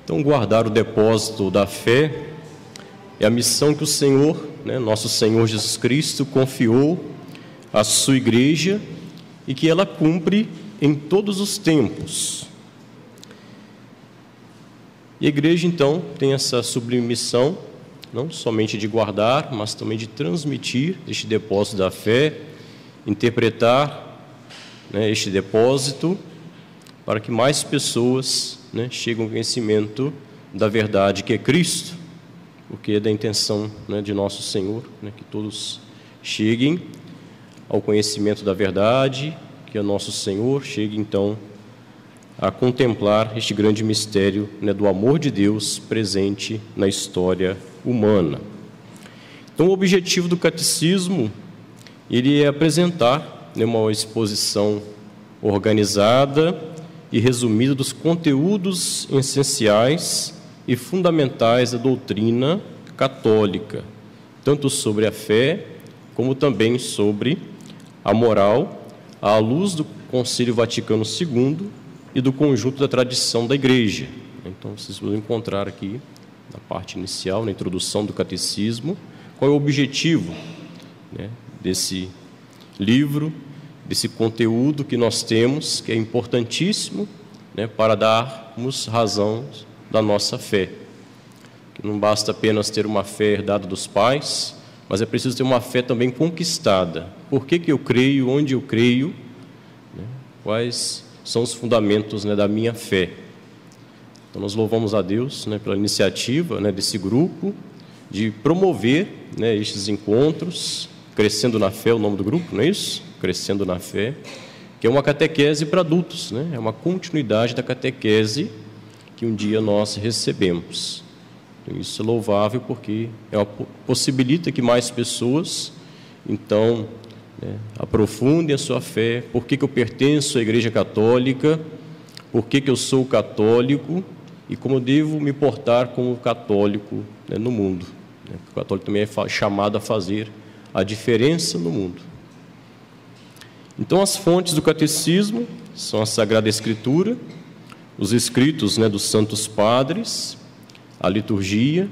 Então, guardar o depósito da fé é a missão que o Senhor, nosso Senhor Jesus Cristo, confiou à sua igreja e que ela cumpre em todos os tempos. E a igreja, então, tem essa sublime missão, não somente de guardar, mas também de transmitir este depósito da fé, interpretar este depósito para que mais pessoas cheguem ao conhecimento da verdade que é Cristo, porque é da intenção de nosso Senhor que todos cheguem ao conhecimento da verdade, que o nosso Senhor chegue então a contemplar este grande mistério do amor de Deus presente na história humana. Então, o objetivo do catecismo, ele é apresentar uma exposição organizada e resumida dos conteúdos essenciais e fundamentais da doutrina católica, tanto sobre a fé, como também sobre a moral, à luz do Concílio Vaticano II e do conjunto da tradição da Igreja. Então, vocês vão encontrar aqui, na parte inicial, na introdução do catecismo, qual é o objetivo desse livro, desse conteúdo que nós temos, que é importantíssimo para darmos razão da nossa fé. Que não basta apenas ter uma fé herdada dos pais, mas é preciso ter uma fé também conquistada. Por que eu creio, onde eu creio, quais são os fundamentos da minha fé. Então, nós louvamos a Deus pela iniciativa desse grupo de promover estes encontros, Crescendo na Fé, o nome do grupo, não é isso? Crescendo na Fé, que é uma catequese para adultos, é uma continuidade da catequese que um dia nós recebemos. Então, isso é louvável porque possibilita que mais pessoas, então, aprofundem a sua fé. Por que eu pertenço à Igreja Católica? Por que eu sou católico? E como eu devo me portar como católico no mundo? O católico também é chamado a fazer a diferença no mundo. Então, as fontes do catecismo são a Sagrada Escritura, os escritos dos santos padres, a liturgia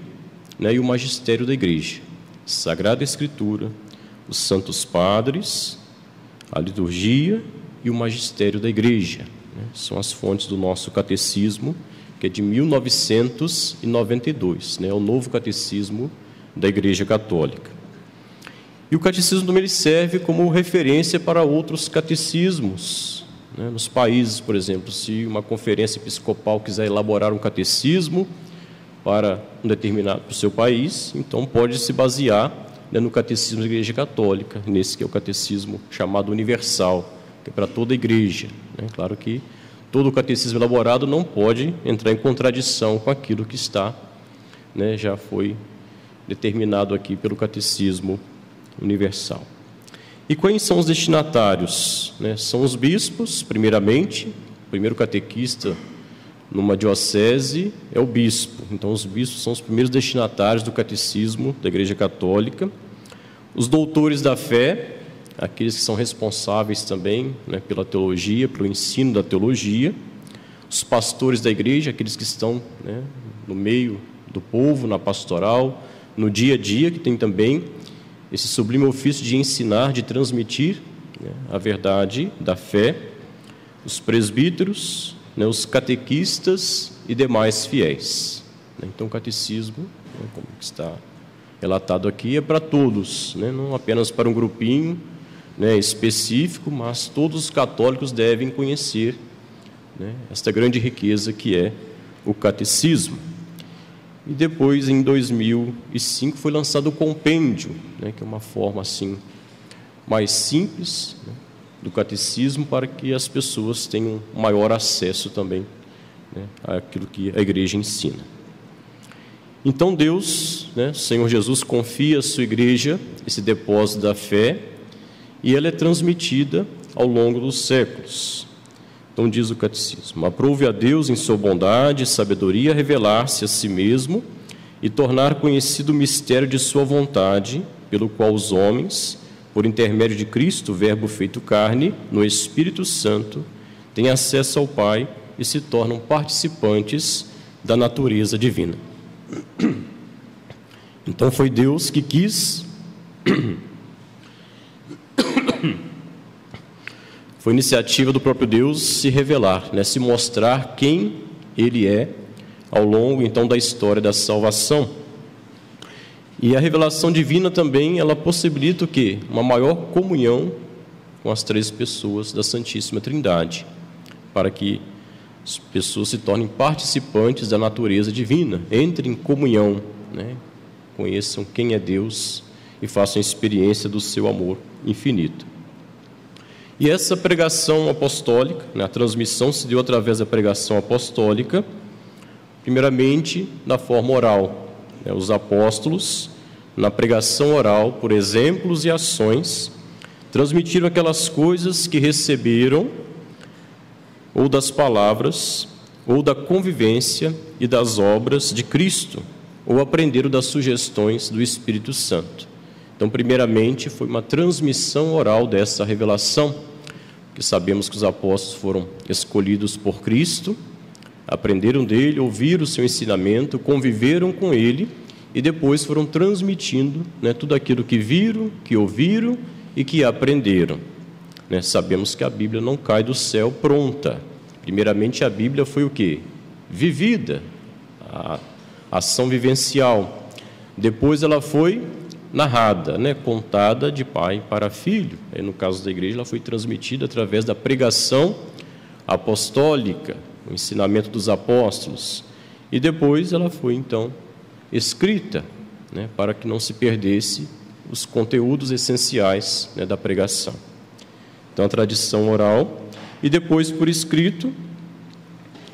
e o magistério da Igreja. Sagrada Escritura, os santos padres, a liturgia e o magistério da Igreja. São as fontes do nosso catecismo, que é de 1992, é o novo catecismo da Igreja Católica. E o catecismo também ele serve como referência para outros catecismos. Nos países, por exemplo, se uma conferência episcopal quiser elaborar um catecismo para um determinado para o seu país, então pode se basear no catecismo da Igreja Católica, nesse que é o catecismo chamado universal, que é para toda a Igreja. Claro que todo o catecismo elaborado não pode entrar em contradição com aquilo que está, já foi determinado aqui pelo catecismo universal. E quais são os destinatários? São os bispos, primeiramente. O primeiro catequista numa diocese é o bispo. Então, os bispos são os primeiros destinatários do catecismo da Igreja Católica. Os doutores da fé, aqueles que são responsáveis também pela teologia, pelo ensino da teologia. Os pastores da Igreja, aqueles que estão no meio do povo, na pastoral, no dia a dia, que tem também esse sublime ofício de ensinar, de transmitir a verdade da fé. Os presbíteros, os catequistas e demais fiéis. Então, o catecismo, como está relatado aqui, é para todos, não apenas para um grupinho específico, mas todos os católicos devem conhecer esta grande riqueza que é o catecismo. E depois, em 2005, foi lançado o compêndio, que é uma forma assim mais simples do catecismo, para que as pessoas tenham maior acesso também àquilo que a Igreja ensina. Então, Deus, Senhor Jesus, confia à sua Igreja esse depósito da fé, e ela é transmitida ao longo dos séculos. Então, diz o catecismo: aprove a Deus em sua bondade e sabedoria revelar-se a si mesmo e tornar conhecido o mistério de sua vontade, pelo qual os homens, por intermédio de Cristo, Verbo feito carne, no Espírito Santo, têm acesso ao Pai e se tornam participantes da natureza divina. Então foi Deus que quis, foi iniciativa do próprio Deus se revelar, né, se mostrar quem Ele é ao longo então da história da salvação. E a revelação divina também, ela possibilita o quê? Uma maior comunhão com as três pessoas da Santíssima Trindade, para que as pessoas se tornem participantes da natureza divina, entrem em comunhão, né? Conheçam quem é Deus e façam experiência do seu amor infinito. E essa pregação apostólica, né, a transmissão se deu através da pregação apostólica, primeiramente na forma oral, né, os apóstolos, na pregação oral, por exemplos e ações, transmitiram aquelas coisas que receberam, ou das palavras, ou da convivência e das obras de Cristo, ou aprenderam das sugestões do Espírito Santo. Então, primeiramente, foi uma transmissão oral dessa revelação, porque sabemos que os apóstolos foram escolhidos por Cristo, aprenderam dele, ouviram o seu ensinamento, conviveram com ele, e depois foram transmitindo, né, tudo aquilo que viram, que ouviram e que aprenderam. Né, sabemos que a Bíblia não cai do céu pronta. Primeiramente, a Bíblia foi o quê? Vivida, a ação vivencial. Depois ela foi narrada, né, contada de pai para filho. Aí, no caso da igreja, ela foi transmitida através da pregação apostólica, o ensinamento dos apóstolos. E depois ela foi, então, escrita, né, para que não se perdesse os conteúdos essenciais, né, da pregação. Então, a tradição oral, e depois por escrito,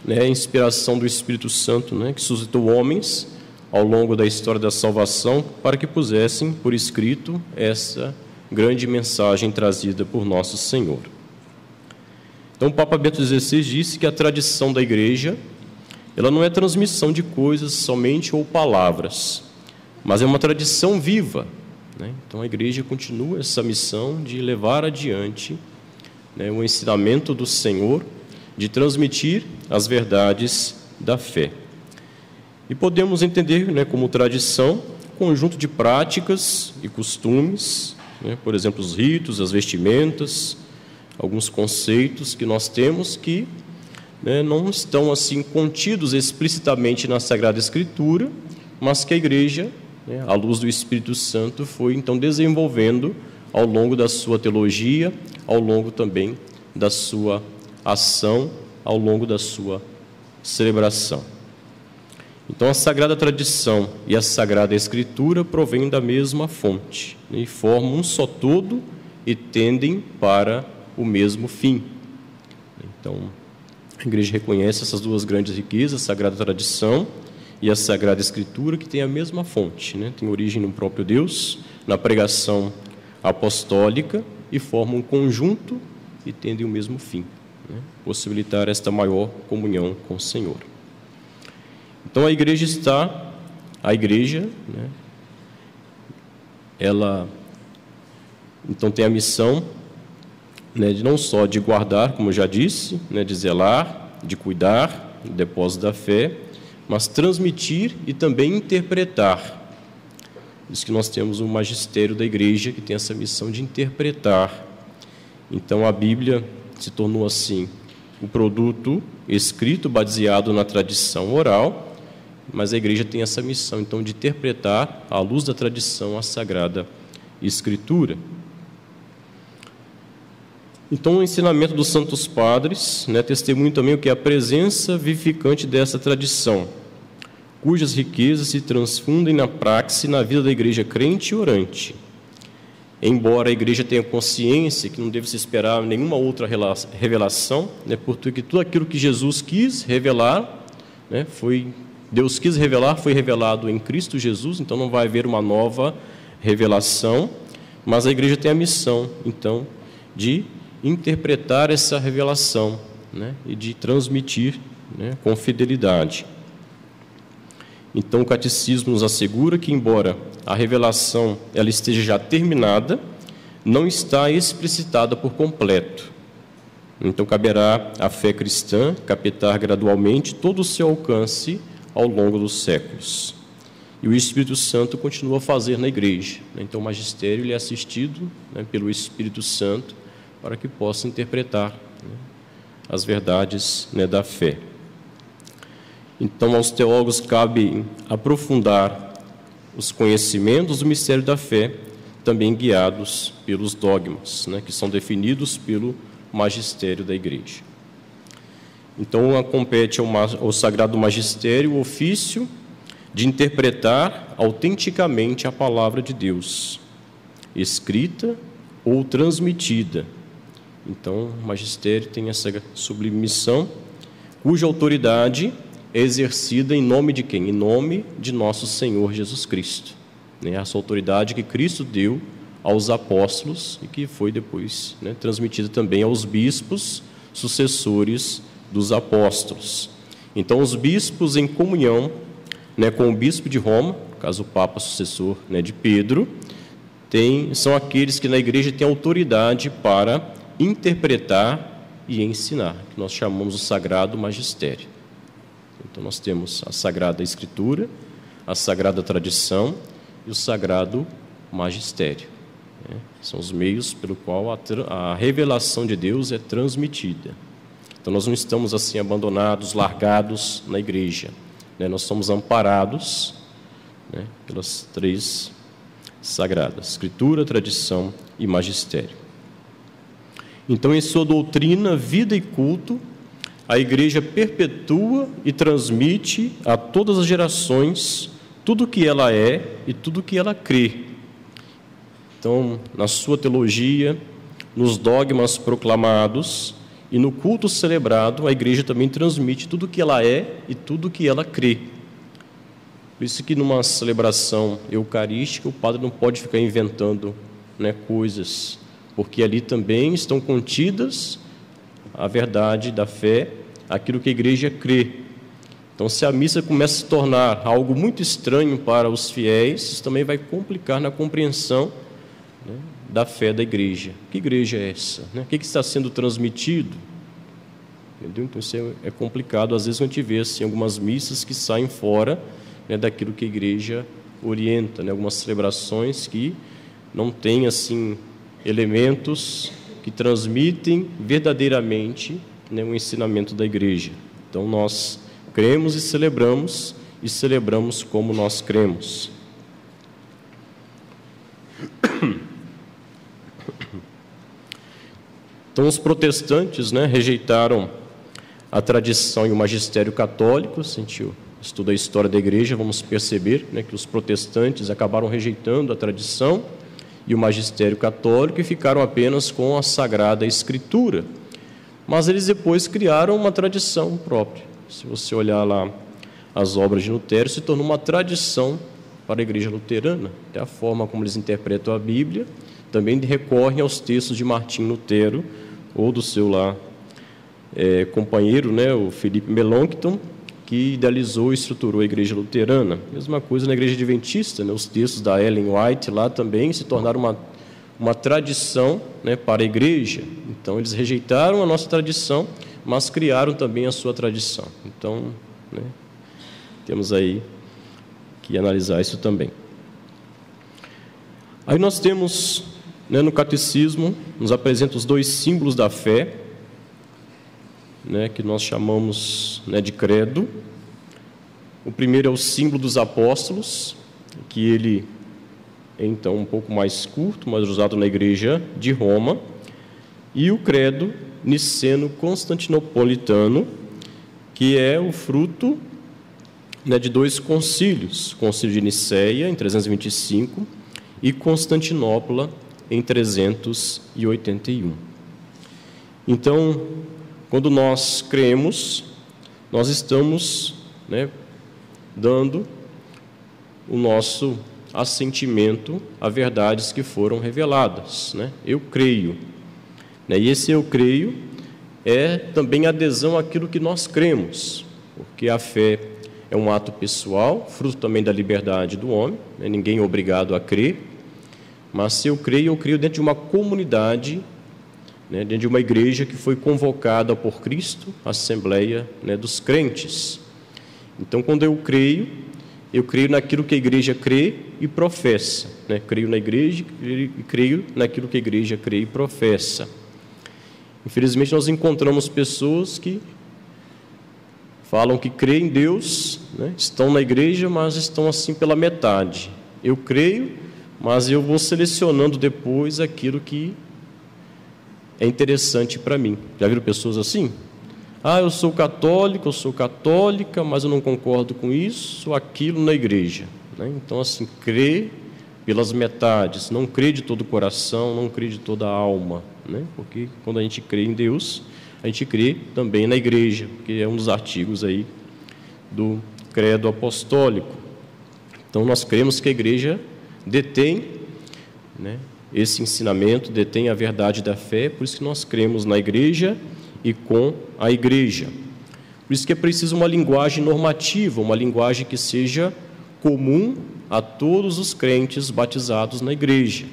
né, a inspiração do Espírito Santo, né, que suscitou homens ao longo da história da salvação para que pusessem por escrito essa grande mensagem trazida por nosso Senhor. Então, o Papa Bento XVI disse que a tradição da igreja, ela não é transmissão de coisas somente ou palavras, mas é uma tradição viva, né? Então, a igreja continua essa missão de levar adiante, né, o ensinamento do Senhor, de transmitir as verdades da fé. E podemos entender, né, como tradição, conjunto de práticas e costumes, né, por exemplo, os ritos, as vestimentas, alguns conceitos que nós temos que, né, não estão assim contidos explicitamente na Sagrada Escritura, mas que a igreja, né, à luz do Espírito Santo, foi então desenvolvendo ao longo da sua teologia, ao longo também da sua ação, ao longo da sua celebração. Então, a Sagrada Tradição e a Sagrada Escritura provêm da mesma fonte, né, e formam um só todo e tendem para o mesmo fim. Então, a igreja reconhece essas duas grandes riquezas, a Sagrada Tradição e a Sagrada Escritura, que têm a mesma fonte, né? Tem origem no próprio Deus, na pregação apostólica, e formam um conjunto e tendem o mesmo fim, né? Possibilitar esta maior comunhão com o Senhor. Então, a igreja, né, ela então tem a missão, né, de não só de guardar, como eu já disse, né, de zelar, de cuidar do depósito da fé, mas transmitir e também interpretar. Por isso que nós temos o magistério da igreja, que tem essa missão de interpretar. Então, a Bíblia se tornou assim o produto escrito, baseado na tradição oral, mas a igreja tem essa missão, então, de interpretar, à luz da tradição, a Sagrada Escritura. Então, o ensinamento dos Santos Padres, né, testemunha também o que é a presença vivificante dessa tradição, cujas riquezas se transfundem na praxe e na vida da igreja crente e orante. Embora a igreja tenha consciência que não deve se esperar nenhuma outra revelação, né, porque tudo aquilo que Jesus quis revelar, né, Deus quis revelar, foi revelado em Cristo Jesus, então não vai haver uma nova revelação, mas a igreja tem a missão, então, de interpretar essa revelação, né, e de transmitir, né, com fidelidade. Então, o catecismo nos assegura que, embora a revelação ela esteja já terminada, não está explicitada por completo. Então, caberá à fé cristã captar gradualmente todo o seu alcance ao longo dos séculos. E o Espírito Santo continua a fazer na igreja. Então, o magistério ele é assistido, né, pelo Espírito Santo para que possa interpretar, né, as verdades, né, da fé. Então, aos teólogos cabe aprofundar os conhecimentos do mistério da fé, também guiados pelos dogmas, né, que são definidos pelo magistério da igreja. Então, compete ao Sagrado Magistério o ofício de interpretar autenticamente a palavra de Deus, escrita ou transmitida. Então, o magistério tem essa sublime missão, cuja autoridade é exercida em nome de quem? Em nome de nosso Senhor Jesus Cristo. Essa autoridade que Cristo deu aos apóstolos e que foi depois, né, transmitida também aos bispos, sucessores dos apóstolos. Então, os bispos em comunhão, né, com o bispo de Roma, no caso o Papa sucessor, né, de Pedro, são aqueles que na igreja têm autoridade para interpretar e ensinar, que nós chamamos o Sagrado Magistério. Então, nós temos a Sagrada Escritura, a Sagrada Tradição e o Sagrado Magistério, né? São os meios pelo qual a revelação de Deus é transmitida. Então, nós não estamos assim abandonados, largados na igreja, né? Nós somos amparados, né, pelas três sagradas: Escritura, Tradição e Magistério. Então, em sua doutrina, vida e culto, a igreja perpetua e transmite a todas as gerações tudo o que ela é e tudo o que ela crê. Então, na sua teologia, nos dogmas proclamados e no culto celebrado, a igreja também transmite tudo o que ela é e tudo o que ela crê. Por isso que numa celebração eucarística, o padre não pode ficar inventando, né, coisas, porque ali também estão contidas a verdade da fé, aquilo que a igreja crê. Então, se a missa começa a se tornar algo muito estranho para os fiéis, isso também vai complicar na compreensão, né, da fé da igreja. Que igreja é essa? Né? O que está sendo transmitido? Entendeu? Então, isso é complicado. Às vezes, a gente vê assim, algumas missas que saem fora, né, daquilo que a igreja orienta, né? Algumas celebrações que não têm assim, elementos que transmitem verdadeiramente, né, o ensinamento da igreja. Então, nós cremos e celebramos como nós cremos. Então, os protestantes, né, rejeitaram a tradição e o magistério católico. Se a gente estuda a história da igreja, vamos perceber, né, que os protestantes acabaram rejeitando a tradição e o magistério católico e ficaram apenas com a Sagrada Escritura. Mas eles depois criaram uma tradição própria. Se você olhar lá as obras de Lutero, se tornou uma tradição para a igreja luterana. Até a forma como eles interpretam a Bíblia, também recorrem aos textos de Martim Lutero, ou do seu lá companheiro, né, o Felipe Melanchthon, que idealizou e estruturou a igreja luterana. Mesma coisa na igreja adventista, né, os textos da Ellen White lá também se tornaram uma tradição, né, para a igreja. Então, eles rejeitaram a nossa tradição, mas criaram também a sua tradição. Então, né, temos aí que analisar isso também. Aí nós temos, né, no catecismo, nos apresenta os dois símbolos da fé, né, que nós chamamos, né, de credo. O primeiro é o símbolo dos apóstolos, que ele é então um pouco mais curto, mas usado na igreja de Roma, e o credo niceno-constantinopolitano, que é o fruto, né, de dois concílios, o concílio de Niceia, em 325, e Constantinopla, em 381. Então, quando nós cremos, nós estamos, né, dando o nosso assentimento a verdades que foram reveladas, né? Eu creio, né? E esse eu creio é também adesão àquilo que nós cremos, porque a fé é um ato pessoal, fruto também da liberdade do homem, né? Ninguém é obrigado a crer, mas se eu creio dentro de uma comunidade, né, dentro de uma igreja que foi convocada por Cristo, a Assembleia, né, dos crentes. Então, quando eu creio naquilo que a igreja crê e professa, né? Creio na igreja e creio naquilo que a igreja crê e professa. Infelizmente, nós encontramos pessoas que falam que creem em Deus, né? Estão na igreja, mas estão assim pela metade. Eu creio, mas eu vou selecionando depois aquilo que é interessante para mim. Já viram pessoas assim? Eu sou católico, eu sou católica, mas eu não concordo com isso ou aquilo na igreja, né? Então, assim, crê pelas metades, não crê de todo o coração, não crê de toda a alma, né? Porque quando a gente crê em Deus, a gente crê também na igreja, que é um dos artigos aí do credo apostólico. Então, nós cremos que a igreja detém, né, esse ensinamento, detém a verdade da fé, por isso que nós cremos na igreja e com a igreja. Por isso que é preciso uma linguagem normativa, uma linguagem que seja comum a todos os crentes batizados na igreja.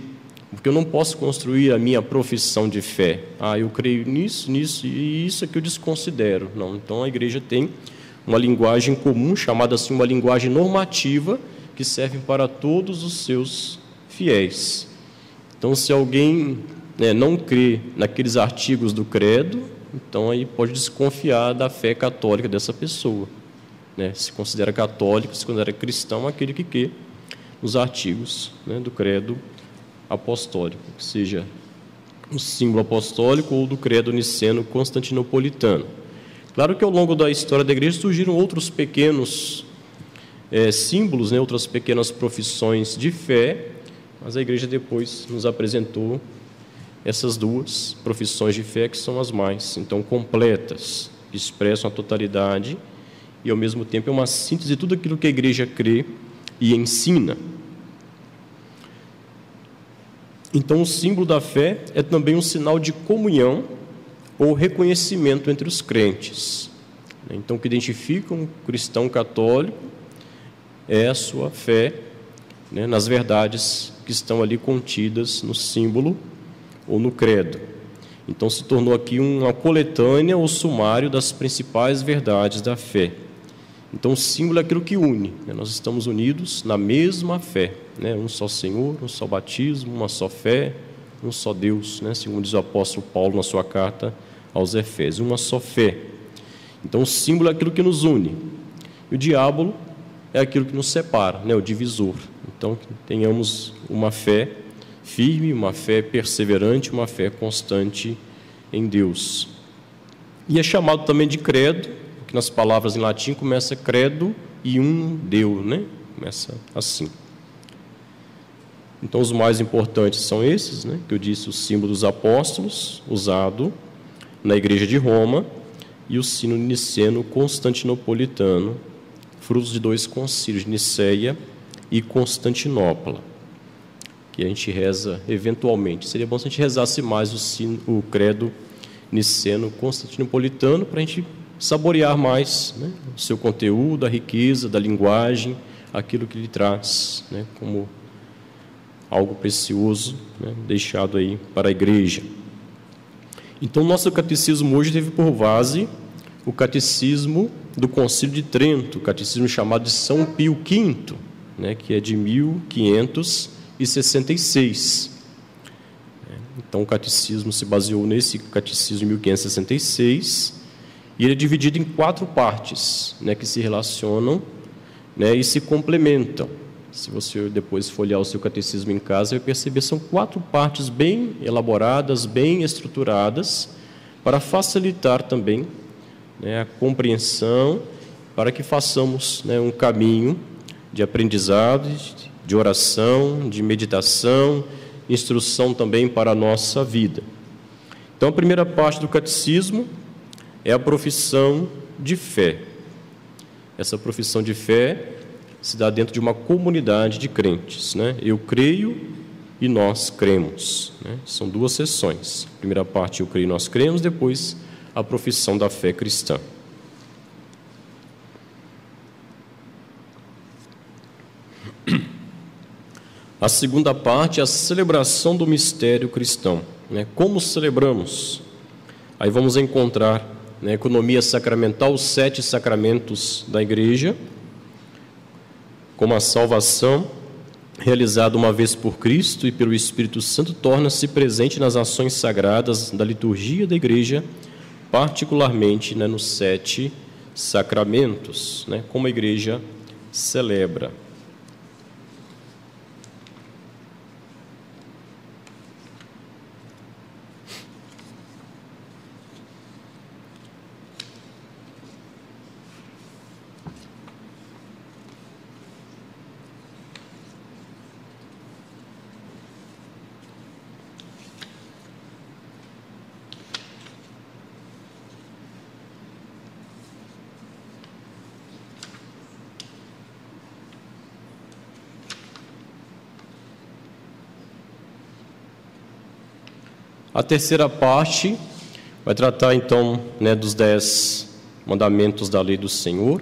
Porque eu não posso construir a minha profissão de fé. Eu creio nisso, nisso e isso é que eu desconsidero. Não, então a igreja tem uma linguagem comum, chamada assim uma linguagem normativa, que serve para todos os seus fiéis. Então, se alguém, né, não crê naqueles artigos do credo, então aí pode desconfiar da fé católica dessa pessoa, né? Se considera católico, se considera cristão, aquele que crê nos artigos, né, do credo apostólico, que seja um símbolo apostólico ou do credo niceno constantinopolitano. Claro que ao longo da história da igreja surgiram outros pequenos símbolos, né, outras pequenas profissões de fé, mas a igreja depois nos apresentou essas duas profissões de fé que são as mais, então, completas, que expressam a totalidade e, ao mesmo tempo, é uma síntese de tudo aquilo que a igreja crê e ensina. Então, o símbolo da fé é também um sinal de comunhão ou reconhecimento entre os crentes. Então, o que identifica um cristão católico é a sua fé, né, nas verdades que estão ali contidas no símbolo ou no credo. Então, se tornou aqui uma coletânea ou sumário das principais verdades da fé. Então, o símbolo é aquilo que une, né? Nós estamos unidos na mesma fé, né? Um só Senhor, um só batismo, uma só fé, um só Deus, né? Segundo diz o apóstolo Paulo na sua carta aos Efésios, uma só fé. Então, o símbolo é aquilo que nos une. E o diabo é aquilo que nos separa, né? O divisor. Então, que tenhamos uma fé firme, uma fé perseverante, uma fé constante em Deus. E é chamado também de credo, que nas palavras em latim começa credo e um Deus, né? Começa assim. Então, os mais importantes são esses, né? Que eu disse, o símbolo dos apóstolos, usado na igreja de Roma, e o sino niceno constantinopolitano, frutos de 2 concílios, de Niceia e Constantinopla, que a gente reza eventualmente. Seria bom se a gente rezasse mais o credo niceno constantinopolitano, para a gente saborear mais, né, o seu conteúdo, a riqueza da linguagem, aquilo que ele traz, né, como algo precioso, né, deixado aí para a igreja. Então, nosso catecismo hoje teve por base o catecismo do Concílio de Trento, o catecismo chamado de São Pio V, né, que é de 1566. Então, o catecismo se baseou nesse catecismo de 1566, e ele é dividido em 4 partes, né, que se relacionam, né, e se complementam. Se você depois folhear o seu catecismo em casa, vai perceber que são 4 partes bem elaboradas, bem estruturadas, para facilitar também, né, a compreensão, para que façamos, né, um caminho de aprendizado, de oração, de meditação, instrução também para a nossa vida. Então, a primeira parte do catecismo é a profissão de fé. Essa profissão de fé se dá dentro de uma comunidade de crentes, né? Eu creio e nós cremos, né? São 2 sessões. A primeira parte, eu creio e nós cremos, depois a profissão da fé cristã. A segunda parte é a celebração do mistério cristão, né? Como celebramos? Aí vamos encontrar né, economia sacramental, os 7 sacramentos da Igreja, como a salvação, realizada uma vez por Cristo e pelo Espírito Santo, torna-se presente nas ações sagradas da liturgia da Igreja, particularmente, né, nos 7 sacramentos, né, como a Igreja celebra. A terceira parte vai tratar, então, né, dos 10 mandamentos da lei do Senhor.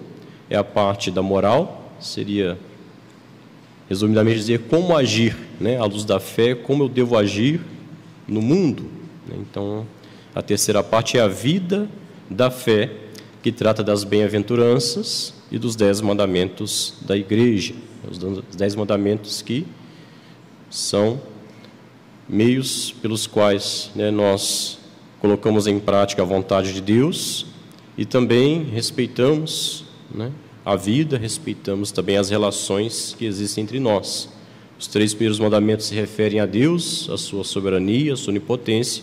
É a parte da moral, seria, resumidamente, dizer como agir, né, à luz da fé, como eu devo agir no mundo. Então, a terceira parte é a vida da fé, que trata das bem-aventuranças e dos 10 mandamentos da Igreja. Os 10 mandamentos que são meios pelos quais, né, nós colocamos em prática a vontade de Deus e também respeitamos, né, a vida, respeitamos também as relações que existem entre nós. Os 3 primeiros mandamentos se referem a Deus, a sua soberania, a sua onipotência,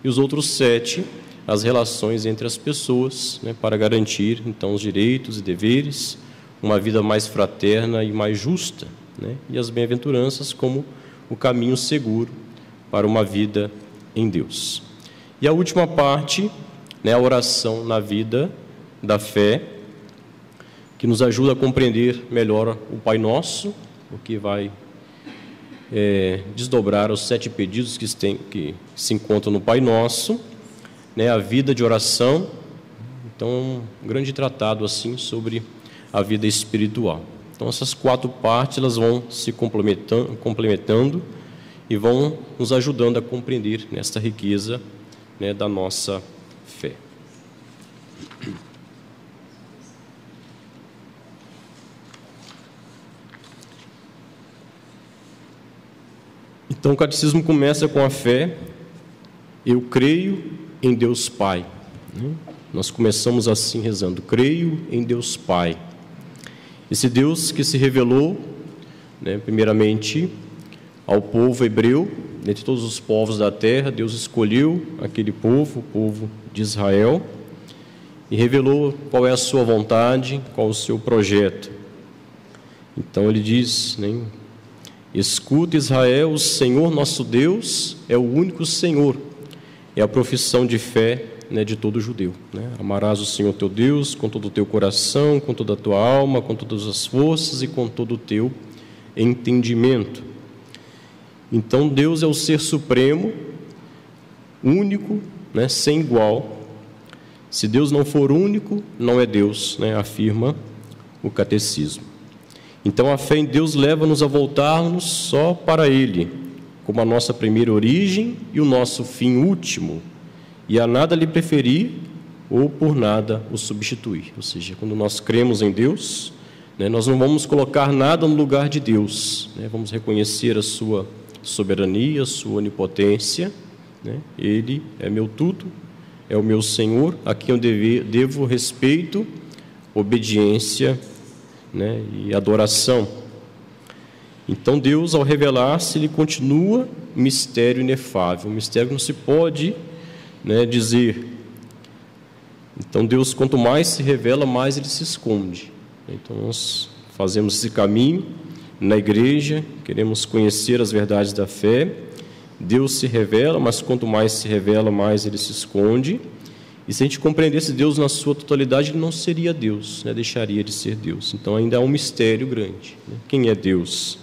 e os outros 7, as relações entre as pessoas, né, para garantir, então, os direitos e deveres, uma vida mais fraterna e mais justa, né, e as bem-aventuranças como o caminho seguro para uma vida em Deus. E a última parte, né, a oração na vida da fé, que nos ajuda a compreender melhor o Pai Nosso, o que vai desdobrar os 7 pedidos que se encontram no Pai Nosso, né, a vida de oração. Então, um grande tratado assim sobre a vida espiritual. Então, essas 4 partes elas vão se complementando e vão nos ajudando a compreender nesta riqueza, né, da nossa fé. Então, o catecismo começa com a fé. Eu creio em Deus Pai. Nós começamos assim rezando: creio em Deus Pai. Esse Deus que se revelou, né, primeiramente ao povo hebreu, dentre todos os povos da terra, Deus escolheu aquele povo, o povo de Israel, e revelou qual é a sua vontade, qual o seu projeto. Então ele diz, né, escuta Israel, o Senhor nosso Deus é o único Senhor. É a profissão de fé, né, de todo judeu, né? Amarás o Senhor teu Deus com todo o teu coração, com toda a tua alma, com todas as forças e com todo o teu entendimento. Então Deus é o ser supremo, único, né, sem igual. Se Deus não for único, não é Deus, né, afirma o catecismo. Então a fé em Deus leva-nos a voltarmos só para Ele, como a nossa primeira origem e o nosso fim último, e a nada lhe preferir ou por nada o substituir. Ou seja, quando nós cremos em Deus, né, nós não vamos colocar nada no lugar de Deus, né, vamos reconhecer a sua soberania, a sua onipotência, né, Ele é meu tudo, é o meu Senhor, a quem eu devo respeito, obediência, né, e adoração. Então Deus, ao revelar-se, Ele continua mistério inefável, um mistério que não se pode, né, dizer. Então Deus, quanto mais se revela, mais Ele se esconde. Então nós fazemos esse caminho na igreja, queremos conhecer as verdades da fé. Deus se revela, mas quanto mais se revela, mais Ele se esconde. E se a gente compreendesse Deus na sua totalidade, Ele não seria Deus, né? Deixaria de ser Deus. Então ainda há um mistério grande, né? Quem é Deus?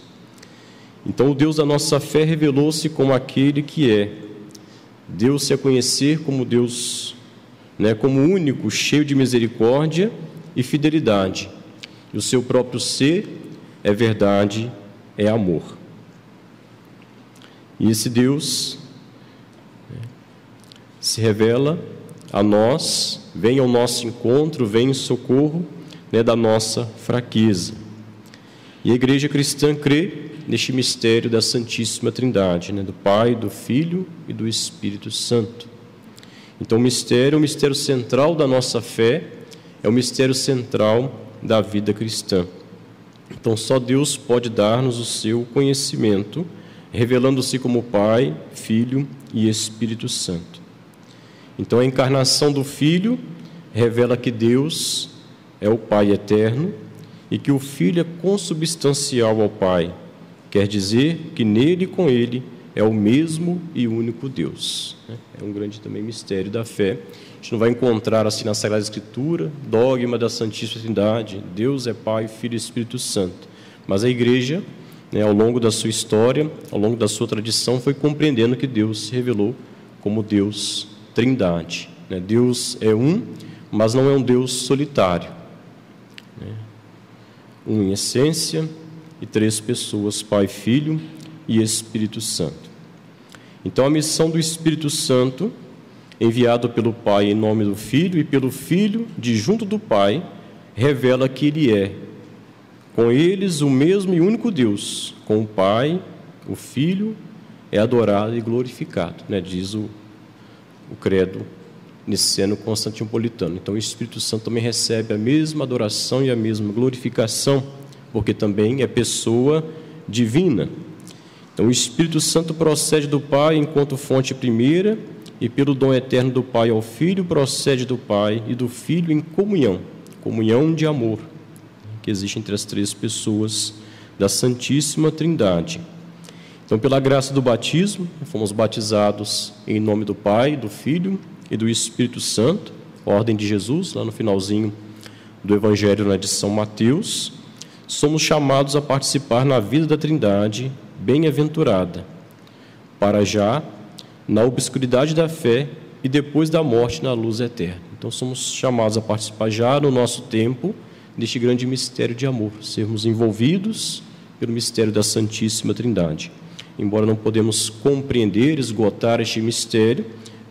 Então o Deus da nossa fé revelou-se como aquele que é. Deu-se a conhecer como Deus, né? Como único, cheio de misericórdia e fidelidade. E o seu próprio ser é verdade, é amor. E esse Deus, né, se revela a nós, vem ao nosso encontro, vem em socorro, né, da nossa fraqueza. E a igreja cristã crê neste mistério da Santíssima Trindade, né, do Pai, do Filho e do Espírito Santo. Então o mistério central da nossa fé, é o mistério central da vida cristã. Então só Deus pode dar-nos o seu conhecimento, revelando-se como Pai, Filho e Espírito Santo. Então a encarnação do Filho revela que Deus é o Pai eterno e que o Filho é consubstancial ao Pai, quer dizer que nele e com ele é o mesmo e único Deus. É um grande também mistério da fé. A gente não vai encontrar assim na Sagrada Escritura, dogma da Santíssima Trindade, Deus é Pai, Filho e Espírito Santo. Mas a Igreja, né, ao longo da sua história, ao longo da sua tradição, foi compreendendo que Deus se revelou como Deus Trindade. Deus é um, mas não é um Deus solitário. Um em essência e três pessoas, Pai, Filho e Espírito Santo. Então a missão do Espírito Santo, enviado pelo Pai em nome do Filho e pelo Filho de junto do Pai, revela que Ele é, com eles, o mesmo e único Deus. Com o Pai, o Filho é adorado e glorificado, diz o credo niceno-constantinopolitano. Então o Espírito Santo também recebe a mesma adoração e a mesma glorificação, porque também é pessoa divina. Então o Espírito Santo procede do Pai enquanto fonte primeira, e pelo dom eterno do Pai ao Filho procede do Pai e do Filho em comunhão de amor, que existe entre as três pessoas da Santíssima Trindade. Então, pela graça do batismo, fomos batizados em nome do Pai, do Filho e do Espírito Santo, ordem de Jesus, lá no finalzinho do Evangelho, de São Mateus. Somos chamados a participar na vida da Trindade bem-aventurada, para já na obscuridade da fé e depois da morte na luz eterna. Então, somos chamados a participar já no nosso tempo deste grande mistério de amor, sermos envolvidos pelo mistério da Santíssima Trindade. Embora não podemos compreender, esgotar este mistério,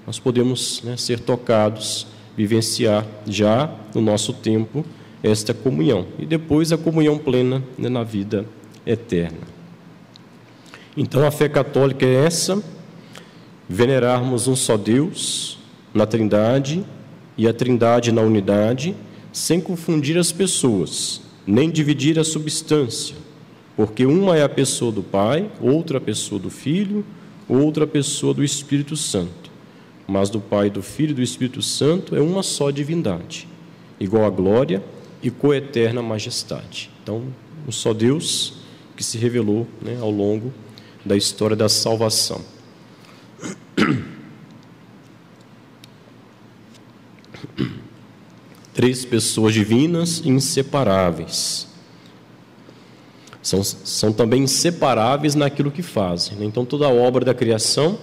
nós podemos ser tocados, vivenciar já no nosso tempo esta comunhão e depois a comunhão plena na vida eterna. Então a fé católica é essa: venerarmos um só Deus na Trindade e a Trindade na unidade, sem confundir as pessoas, nem dividir a substância, porque uma é a pessoa do Pai, outra a pessoa do Filho, outra a pessoa do Espírito Santo. Mas do Pai, do Filho e do Espírito Santo é uma só divindade, igual a glória e coeterna majestade. Então, um só Deus que se revelou ao longo da história da salvação. Três pessoas divinas inseparáveis. São também inseparáveis naquilo que fazem. Então, toda a obra da criação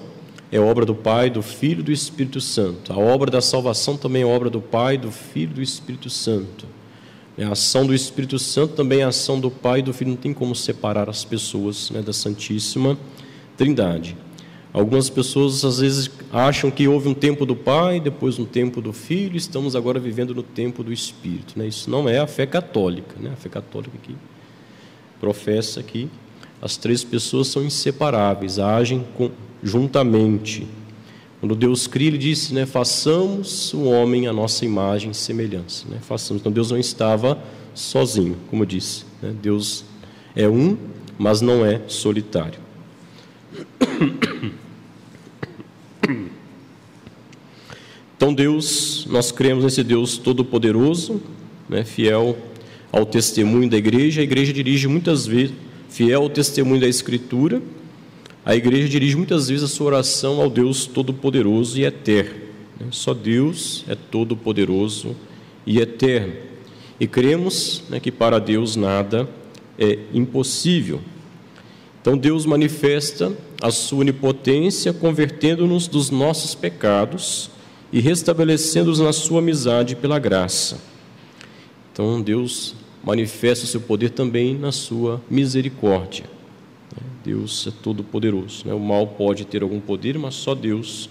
é obra do Pai, do Filho e do Espírito Santo. A obra da salvação também é obra do Pai, do Filho e do Espírito Santo. A ação do Espírito Santo também é a ação do Pai e do Filho. Não tem como separar as pessoas da Santíssima Trindade. Algumas pessoas às vezes acham que houve um tempo do Pai, depois um tempo do Filho, estamos agora vivendo no tempo do Espírito. Isso não é a fé católica. A fé católica que professa que as três pessoas são inseparáveis, agem juntamente. Quando Deus cria, Ele disse, façamos o homem à nossa imagem e semelhança. Façamos. Então Deus não estava sozinho, como eu disse. Deus é um, mas não é solitário. Então Deus, nós cremos nesse Deus todo-poderoso, fiel ao testemunho da igreja. A igreja dirige muitas vezes, fiel ao testemunho da Escritura, a igreja dirige muitas vezes a sua oração ao Deus todo-poderoso e eterno. Só Deus é todo-poderoso e eterno. E cremos que para Deus nada é impossível. Então Deus manifesta a sua onipotência, convertendo-nos dos nossos pecados e restabelecendo-nos na sua amizade pela graça. Então Deus manifesta o seu poder também na sua misericórdia. Deus é todo-poderoso. O mal pode ter algum poder, mas só Deus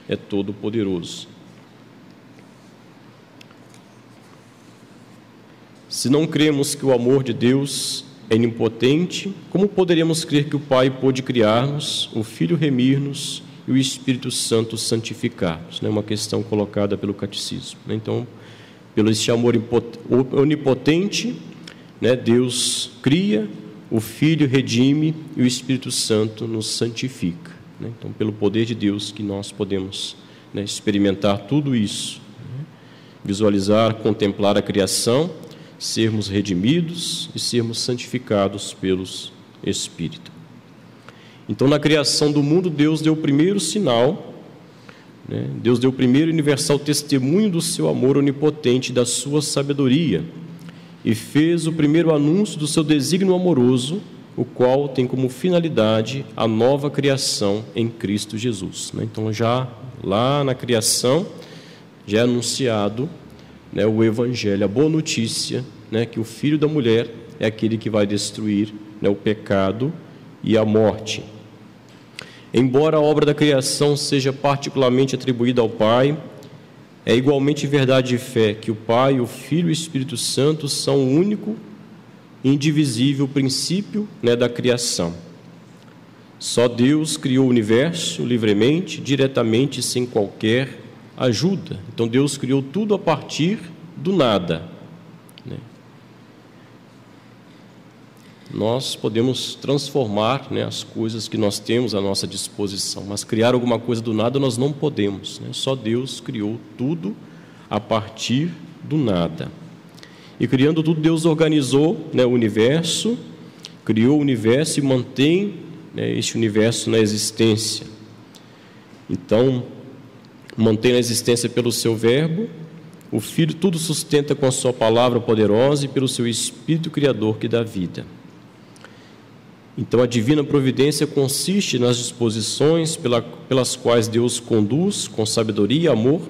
é todo-poderoso. Se não cremos que o amor de Deus é onipotente, como poderíamos crer que o Pai pôde criar-nos, o Filho remir-nos e o Espírito Santo santificar-nos? É uma questão colocada pelo Catecismo. Então, pelo esse amor onipotente, Deus cria, o Filho redime e o Espírito Santo nos santifica. Então, pelo poder de Deus que nós podemos experimentar tudo isso, visualizar, contemplar a criação, sermos redimidos e sermos santificados pelos Espírito. Então, na criação do mundo, Deus deu o primeiro sinal, Deus deu o primeiro universal testemunho do seu amor onipotente e da sua sabedoria, e fez o primeiro anúncio do seu desígnio amoroso, o qual tem como finalidade a nova criação em Cristo Jesus. Então, já lá na criação, já é anunciado o Evangelho, a boa notícia, que o Filho da mulher é aquele que vai destruir o pecado e a morte. Embora a obra da criação seja particularmente atribuída ao Pai, é igualmente verdade de fé que o Pai, o Filho e o Espírito Santo são o único e indivisível princípio da criação. Só Deus criou o universo livremente, diretamente, sem qualquer ajuda. Então Deus criou tudo a partir do nada. Nós podemos transformar as coisas que nós temos à nossa disposição, mas criar alguma coisa do nada nós não podemos. Só Deus criou tudo a partir do nada. E criando tudo, Deus organizou o universo, criou o universo e mantém este universo na existência. Então, mantém na existência pelo seu verbo, o Filho tudo sustenta com a sua palavra poderosa e pelo seu Espírito Criador que dá vida. Então, a divina providência consiste nas disposições pelas quais Deus conduz, com sabedoria e amor,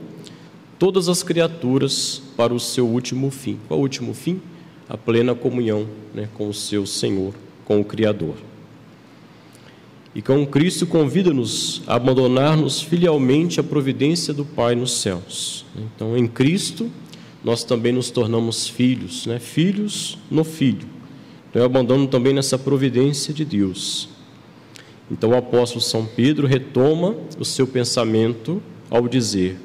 todas as criaturas para o seu último fim. Qual é o último fim? A plena comunhão com o seu Senhor, com o Criador. E com Cristo convida-nos a abandonar-nos filialmente à providência do Pai nos céus. Então, em Cristo, nós também nos tornamos filhos, filhos no Filho. Então, eu abandono também nessa providência de Deus. Então, o apóstolo São Pedro retoma o seu pensamento ao dizer: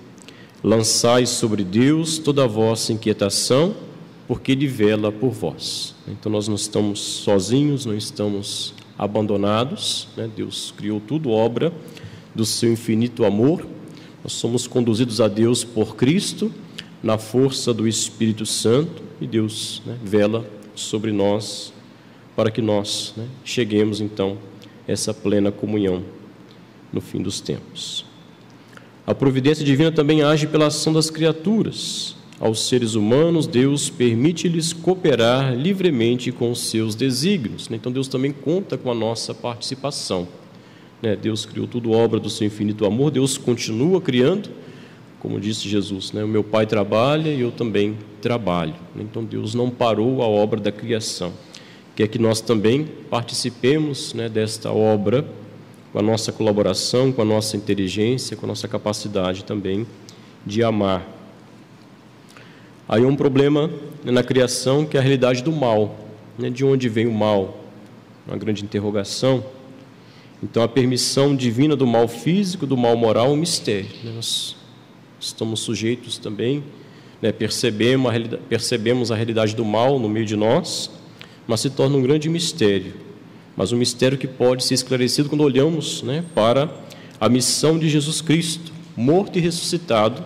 lançai sobre Deus toda a vossa inquietação, porque Ele vela por vós. Então, nós não estamos sozinhos, não estamos abandonados, Deus criou tudo, obra do seu infinito amor. Nós somos conduzidos a Deus por Cristo, na força do Espírito Santo, e Deus vela sobre nós, para que nós cheguemos, então, a essa plena comunhão no fim dos tempos. A providência divina também age pela ação das criaturas. Aos seres humanos, Deus permite-lhes cooperar livremente com os seus desígnios. Então, Deus também conta com a nossa participação. Deus criou tudo, obra do seu infinito amor. Deus continua criando, como disse Jesus, o meu Pai trabalha e eu também trabalho. Então, Deus não parou a obra da criação. Quer que nós também participemos desta obra, com a nossa colaboração, com a nossa inteligência, com a nossa capacidade também de amar. Aí um problema na criação, que é a realidade do mal. De onde vem o mal? Uma grande interrogação. Então, a permissão divina do mal físico, do mal moral, é um mistério. Nós estamos sujeitos também, percebemos a realidade do mal no meio de nós, mas se torna um grande mistério. Mas um mistério que pode ser esclarecido quando olhamos para a missão de Jesus Cristo, morto e ressuscitado,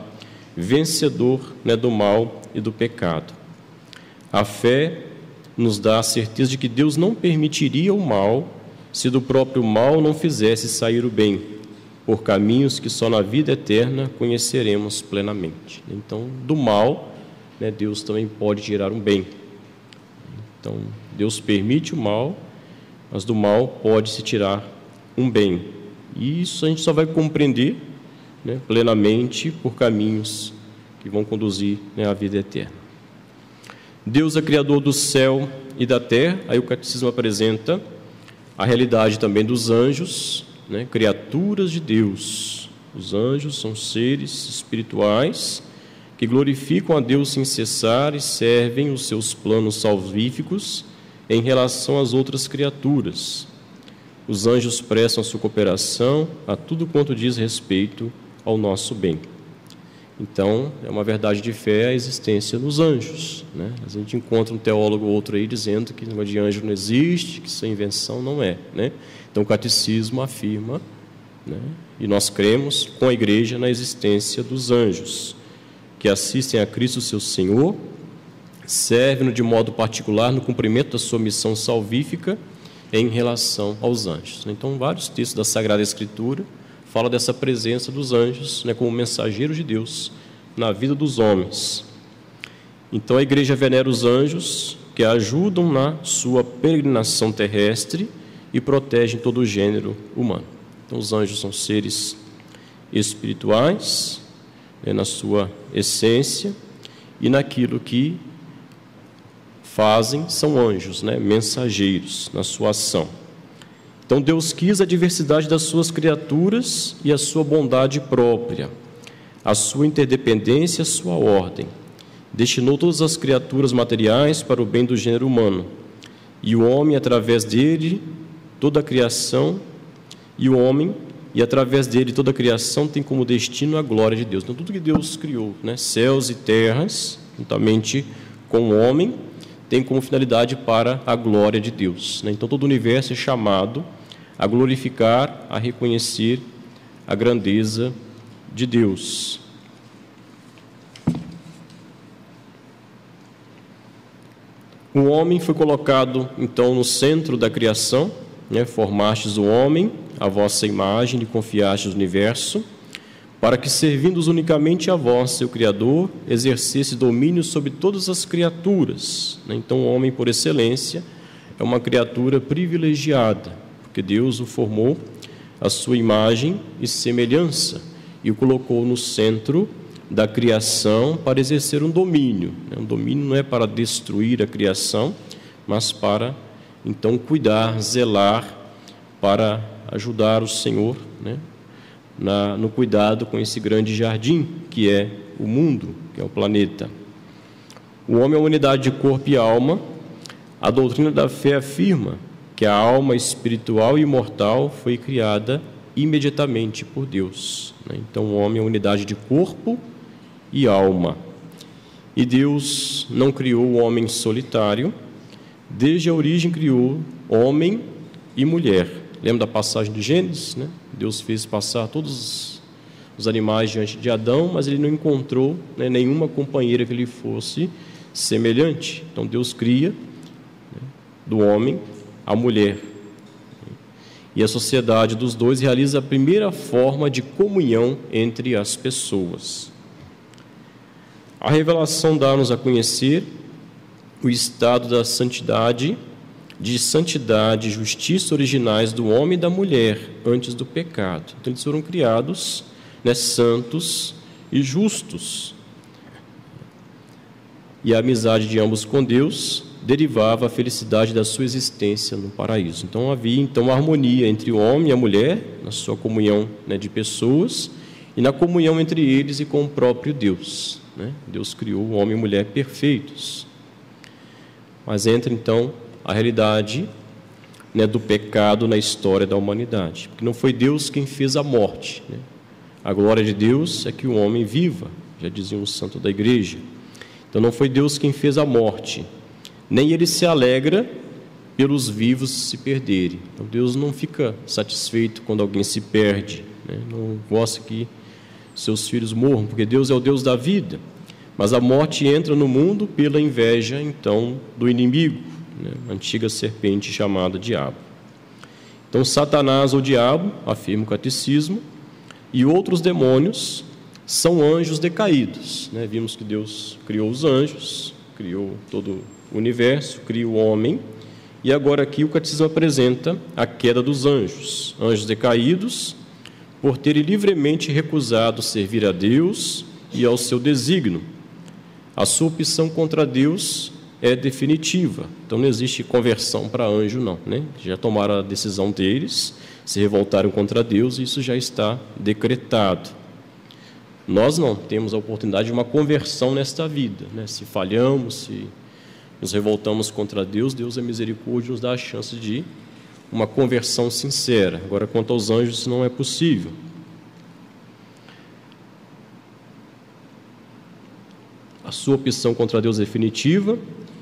vencedor do mal e do pecado. A fé nos dá a certeza de que Deus não permitiria o mal se do próprio mal não fizesse sair o bem, por caminhos que só na vida eterna conheceremos plenamente. Então, do mal, Deus também pode tirar um bem. Então, Deus permite o mal, mas do mal pode-se tirar um bem. E isso a gente só vai compreender plenamente por caminhos que vão conduzir à vida eterna. Deus é Criador do céu e da terra. Aí o Catecismo apresenta a realidade também dos anjos, criaturas de Deus. Os anjos são seres espirituais que que glorificam a Deus sem cessar e servem os seus planos salvíficos em relação às outras criaturas. Os anjos prestam sua cooperação a tudo quanto diz respeito ao nosso bem. Então, é uma verdade de fé a existência dos anjos, né? A gente encontra um teólogo ou outro aí dizendo que o negócio de anjo não existe, que isso é invenção, não é, né? Então, o catecismo afirma, né? E nós cremos com a igreja na existência dos anjos, que assistem a Cristo, seu Senhor, servem-no de modo particular no cumprimento da sua missão salvífica em relação aos anjos. Então, vários textos da Sagrada Escritura fala dessa presença dos anjos, né, como mensageiros de Deus na vida dos homens. Então, a igreja venera os anjos que a ajudam na sua peregrinação terrestre e protegem todo o gênero humano. Então, os anjos são seres espirituais, né, na sua essência, e naquilo que fazem são anjos, né, mensageiros na sua ação. Então, Deus quis a diversidade das suas criaturas e a sua bondade própria, a sua interdependência e a sua ordem. Destinou todas as criaturas materiais para o bem do gênero humano, e o homem, através dele, toda a criação, através dele toda a criação tem como destino a glória de Deus. Então, tudo que Deus criou, né, céus e terras, juntamente com o homem, tem como finalidade para a glória de Deus, né? Então, todo o universo é chamado a glorificar, a reconhecer a grandeza de Deus. O homem foi colocado, então, no centro da criação, né? Formastes o homem, a vossa imagem, e confiastes o universo, para que, servindo-os unicamente a vós, seu Criador, exercesse domínio sobre todas as criaturas, né? Então, o homem, por excelência, é uma criatura privilegiada, porque Deus o formou à sua imagem e semelhança e o colocou no centro da criação para exercer um domínio, né? Um domínio não é para destruir a criação, mas para, então, cuidar, zelar, para ajudar o Senhor, né, no cuidado com esse grande jardim que é o mundo, que é o planeta. O homem é uma unidade de corpo e alma. A doutrina da fé afirma que a alma espiritual e imortal foi criada imediatamente por Deus, né? Então, o homem é uma unidade de corpo e alma. E Deus não criou o homem solitário. Desde a origem criou homem e mulher. Lembra da passagem de Gênesis, né? Deus fez passar todos os animais diante de Adão, mas ele não encontrou, né, nenhuma companheira que lhe fosse semelhante. Então, Deus cria, né, do homem a mulher. E a sociedade dos dois realiza a primeira forma de comunhão entre as pessoas. A revelação dá-nos a conhecer o estado da santidade, de santidade e justiça originais do homem e da mulher antes do pecado. Então, eles foram criados, né, santos e justos. E a amizade de ambos com Deus derivava a felicidade da sua existência no paraíso. Então, havia uma harmonia entre o homem e a mulher, na sua comunhão, né, de pessoas, e na comunhão entre eles e com o próprio Deus, né? Deus criou o homem e a mulher perfeitos. Mas entra, então, a realidade, né, do pecado na história da humanidade, porque não foi Deus quem fez a morte, né? A glória de Deus é que o homem viva, já dizia um santo da igreja. Então, não foi Deus quem fez a morte, nem Ele se alegra pelos vivos se perderem. Então, Deus não fica satisfeito quando alguém se perde, né? Não gosta que seus filhos morram, porque Deus é o Deus da vida. Mas a morte entra no mundo pela inveja, então, do inimigo, né? A antiga serpente chamada diabo. Então, Satanás ou diabo, afirma o catecismo, e outros demônios são anjos decaídos, né? Vimos que Deus criou os anjos, criou todo o universo, criou o homem, e agora aqui o catecismo apresenta a queda dos anjos. Anjos decaídos, por terem livremente recusado servir a Deus e ao seu desígnio. A sua opção contra Deus é definitiva. Então, não existe conversão para anjo, não, né? Já tomaram a decisão deles, se revoltaram contra Deus, e isso já está decretado. Nós não temos a oportunidade de uma conversão nesta vida, né? Se falhamos, se nos revoltamos contra Deus, Deus é misericórdia e nos dá a chance de uma conversão sincera. Agora, quanto aos anjos, isso não é possível. A sua opção contra Deus é definitiva,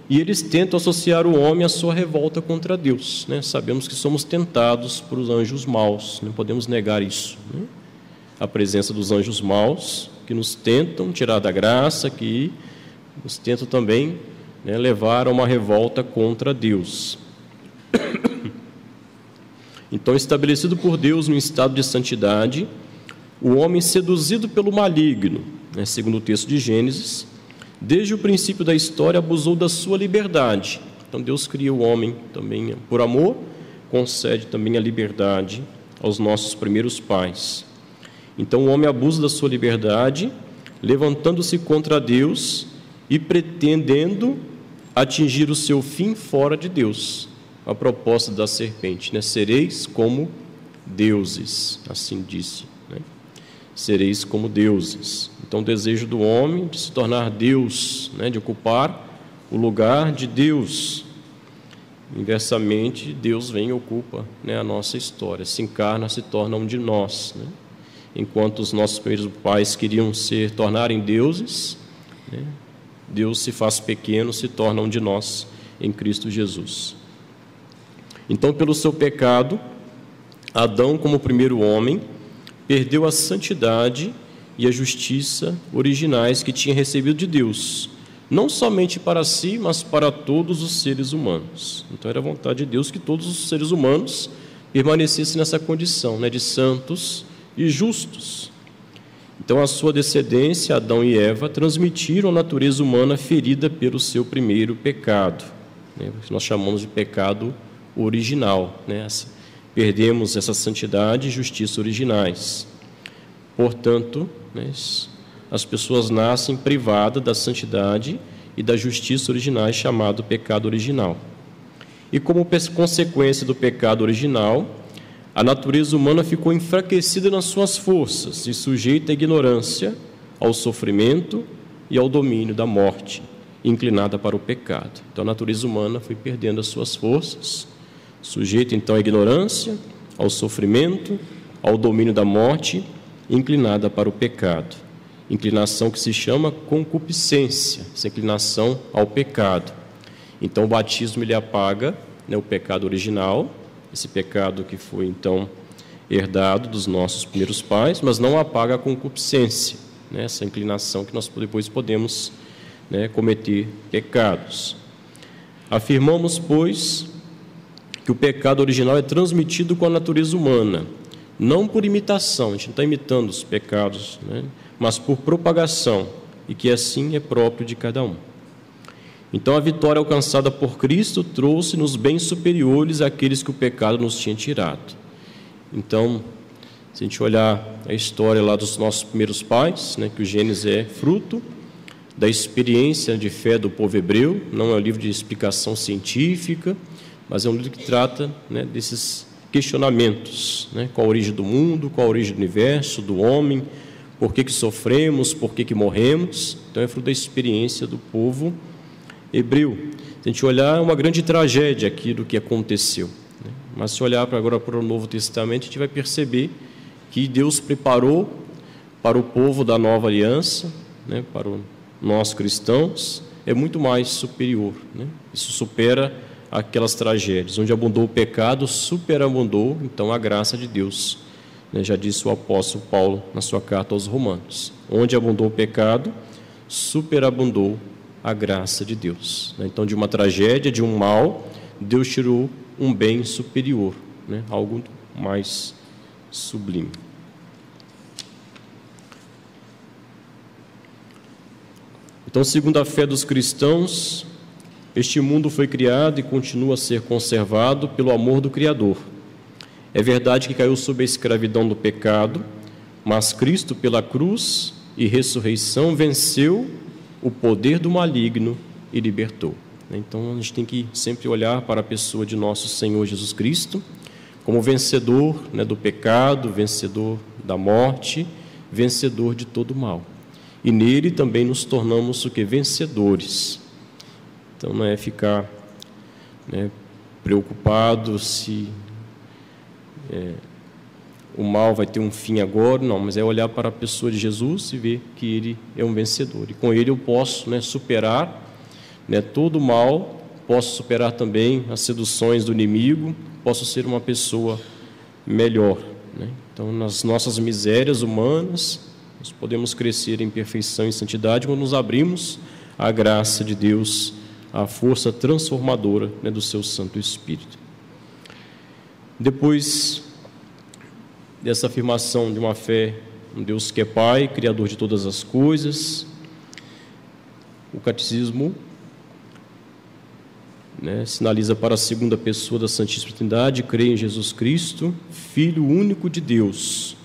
e eles tentam associar o homem à sua revolta contra Deus, né? Sabemos que somos tentados por os anjos maus, não podemos negar isso, né? A presença dos anjos maus, que nos tentam tirar da graça, que nos tentam também, né, levar a uma revolta contra Deus. Então, estabelecido por Deus no estado de santidade, o homem seduzido pelo maligno, né, segundo o texto de Gênesis, desde o princípio da história abusou da sua liberdade. Então, Deus cria o homem também por amor, concede também a liberdade aos nossos primeiros pais. Então, o homem abusa da sua liberdade, levantando-se contra Deus e pretendendo atingir o seu fim fora de Deus. A proposta da serpente, né? Sereis como deuses, assim disse, né? Sereis como deuses. Então, o desejo do homem de se tornar Deus, né? De ocupar o lugar de Deus. Inversamente, Deus vem e ocupa, né, a nossa história, se encarna, se torna um de nós, né? Enquanto os nossos primeiros pais queriam tornarem deuses, né, Deus se faz pequeno, se torna um de nós em Cristo Jesus. Então, pelo seu pecado, Adão, como primeiro homem, perdeu a santidade e a justiça originais que tinha recebido de Deus, não somente para si, mas para todos os seres humanos. Então, era a vontade de Deus que todos os seres humanos permanecessem nessa condição, né, de santos e justos. Então, a sua descendência, Adão e Eva, transmitiram a natureza humana ferida pelo seu primeiro pecado, né, que nós chamamos de pecado original, né? Perdemos essa santidade e justiça originais. Portanto, né, as pessoas nascem privadas da santidade e da justiça originais, chamado pecado original. E como consequência do pecado original, a natureza humana ficou enfraquecida nas suas forças e sujeita à ignorância, ao sofrimento e ao domínio da morte, inclinada para o pecado. Então, a natureza humana foi perdendo as suas forças, sujeita então à ignorância, ao sofrimento, ao domínio da morte, inclinada para o pecado. Inclinação que se chama concupiscência, essa inclinação ao pecado. Então, o batismo ele apaga, né, o pecado original, esse pecado que foi então herdado dos nossos primeiros pais, mas não apaga a concupiscência, né, essa inclinação que nós depois podemos, né, cometer pecados. Afirmamos, pois, que o pecado original é transmitido com a natureza humana, não por imitação, a gente não está imitando os pecados, né, mas por propagação, e que assim é próprio de cada um. Então, a vitória alcançada por Cristo trouxe-nos bens superiores àqueles que o pecado nos tinha tirado. Então, se a gente olhar a história lá dos nossos primeiros pais, né, que o Gênesis é fruto da experiência de fé do povo hebreu, não é um livro de explicação científica, mas é um livro que trata, né, desses questionamentos, né, qual a origem do mundo, qual a origem do universo, do homem, por que sofremos, por que morremos. Então, é fruto da experiência do povo hebreu. Se a gente olhar, é uma grande tragédia aquilo que aconteceu, né? Mas se olhar agora para o Novo Testamento, a gente vai perceber que Deus preparou para o povo da nova aliança, né, para nós cristãos, é muito mais superior, né? Isso supera aquelas tragédias. Onde abundou o pecado, superabundou então a graça de Deus, né? Já disse o apóstolo Paulo na sua carta aos Romanos: onde abundou o pecado, superabundou a graça de Deus, né? Então, de uma tragédia, de um mal, Deus tirou um bem superior, né? Algo mais sublime. Então, segundo a fé dos cristãos, este mundo foi criado e continua a ser conservado pelo amor do Criador. É verdade que caiu sob a escravidão do pecado, mas Cristo, pela cruz e ressurreição, venceu o poder do maligno e libertou. Então, a gente tem que sempre olhar para a pessoa de nosso Senhor Jesus Cristo como vencedor, né, do pecado, vencedor da morte, vencedor de todo o mal. E nele também nos tornamos o que? Vencedores. Então não é ficar preocupado se o mal vai ter um fim agora, não, mas é olhar para a pessoa de Jesus e ver que ele é um vencedor. E com ele eu posso superar todo o mal, posso superar também as seduções do inimigo, posso ser uma pessoa melhor. Então, nas nossas misérias humanas, nós podemos crescer em perfeição e santidade quando nos abrimos à graça de Deus, à força transformadora do seu Santo Espírito. Depois dessa afirmação de uma fé em Deus que é Pai, Criador de todas as coisas, o catecismo sinaliza para a segunda pessoa da Santíssima Trindade: creio em Jesus Cristo, Filho único de Deus.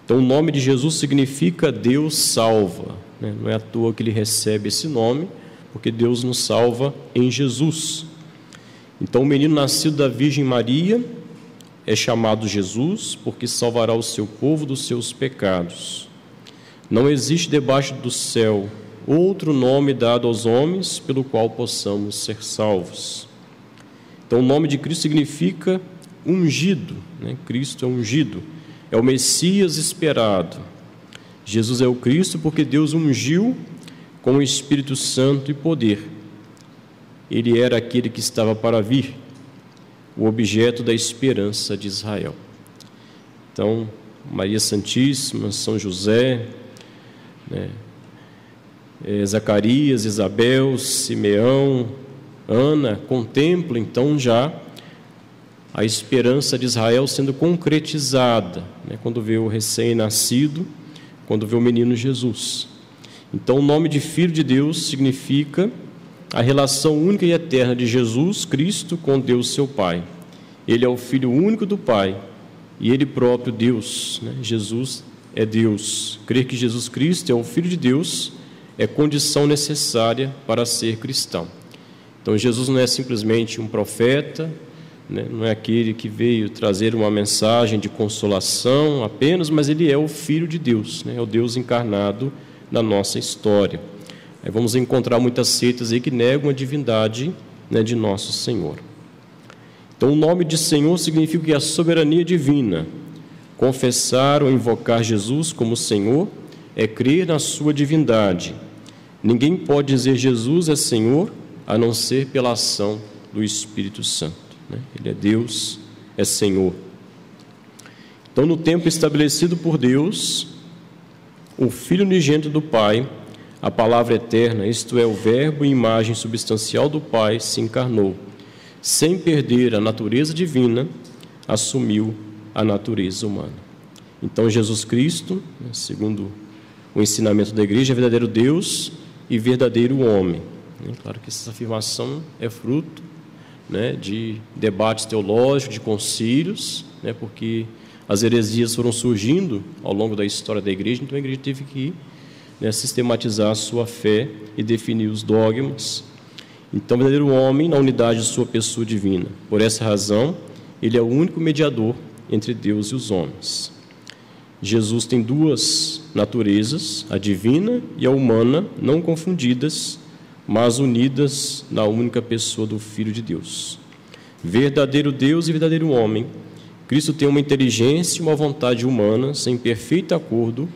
Então, o nome de Jesus significa Deus salva. Não é à toa que ele recebe esse nome, porque Deus nos salva em Jesus. Então, o menino nascido da Virgem Maria é chamado Jesus, porque salvará o seu povo dos seus pecados. Não existe debaixo do céu outro nome dado aos homens pelo qual possamos ser salvos. Então, o nome de Cristo significa ungido. Cristo é ungido, é o Messias esperado. Jesus é o Cristo porque Deus ungiu com o Espírito Santo e poder. Ele era aquele que estava para vir, o objeto da esperança de Israel. Então, Maria Santíssima, São José, Zacarias, Isabel, Simeão, Ana, contemplam então já a esperança de Israel sendo concretizada, quando vê o recém-nascido, quando vê o menino Jesus. Então, o nome de Filho de Deus significa a relação única e eterna de Jesus Cristo com Deus seu Pai. Ele é o Filho único do Pai e Ele próprio Deus. Jesus é Deus. Crer que Jesus Cristo é o Filho de Deus é condição necessária para ser cristão. Então, Jesus não é simplesmente um profeta, não é aquele que veio trazer uma mensagem de consolação apenas, mas Ele é o Filho de Deus, é o Deus encarnado na nossa história. Aí vamos encontrar muitas seitas aí que negam a divindade de nosso Senhor. Então, o nome de Senhor significa que a soberania divina. Confessar ou invocar Jesus como Senhor é crer na sua divindade. Ninguém pode dizer Jesus é Senhor a não ser pela ação do Espírito Santo. Ele é Deus, é Senhor. Então, no tempo estabelecido por Deus, o Filho unigênito do Pai, a palavra eterna, isto é, o Verbo e imagem substancial do Pai, se encarnou. Sem perder a natureza divina, assumiu a natureza humana. Então, Jesus Cristo, segundo o ensinamento da Igreja, é verdadeiro Deus e verdadeiro homem. Claro que essa afirmação é fruto de debates teológicos, de concílios, porque as heresias foram surgindo ao longo da história da Igreja, então a Igreja teve que sistematizar a sua fé e definir os dogmas. Então, o verdadeiro homem na unidade de sua pessoa divina. Por essa razão, ele é o único mediador entre Deus e os homens. Jesus tem duas naturezas, a divina e a humana, não confundidas, mas unidas na única pessoa do Filho de Deus. Verdadeiro Deus e verdadeiro homem, Cristo tem uma inteligência e uma vontade humanas em perfeito acordo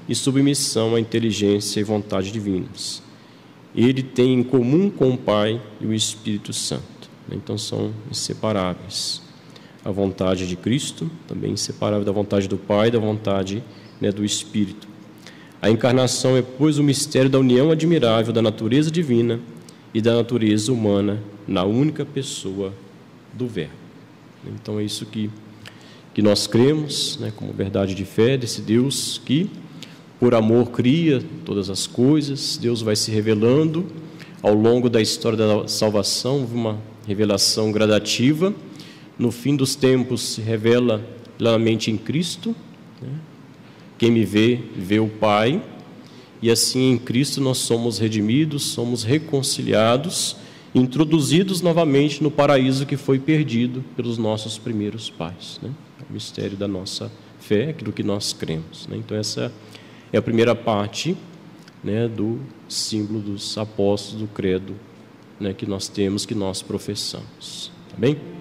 e submissão à inteligência e vontade divinas. Ele tem em comum com o Pai e o Espírito Santo. Então, são inseparáveis. A vontade de Cristo, também inseparável da vontade do Pai e da vontade do Espírito. A encarnação é, pois, o mistério da união admirável da natureza divina e da natureza humana na única pessoa do Verbo. Então, é isso que nós cremos, como verdade de fé, desse Deus que, por amor, cria todas as coisas. Deus vai se revelando ao longo da história da salvação, uma revelação gradativa. No fim dos tempos, se revela plenamente em Cristo. Quem me vê, vê o Pai. E assim, em Cristo, nós somos redimidos, somos reconciliados, introduzidos novamente no paraíso que foi perdido pelos nossos primeiros pais. É o mistério da nossa fé, aquilo que nós cremos, né? Então, essa é a primeira parte, né, do símbolo dos apóstolos do credo, né, que nós temos, que nós professamos. Tá bem?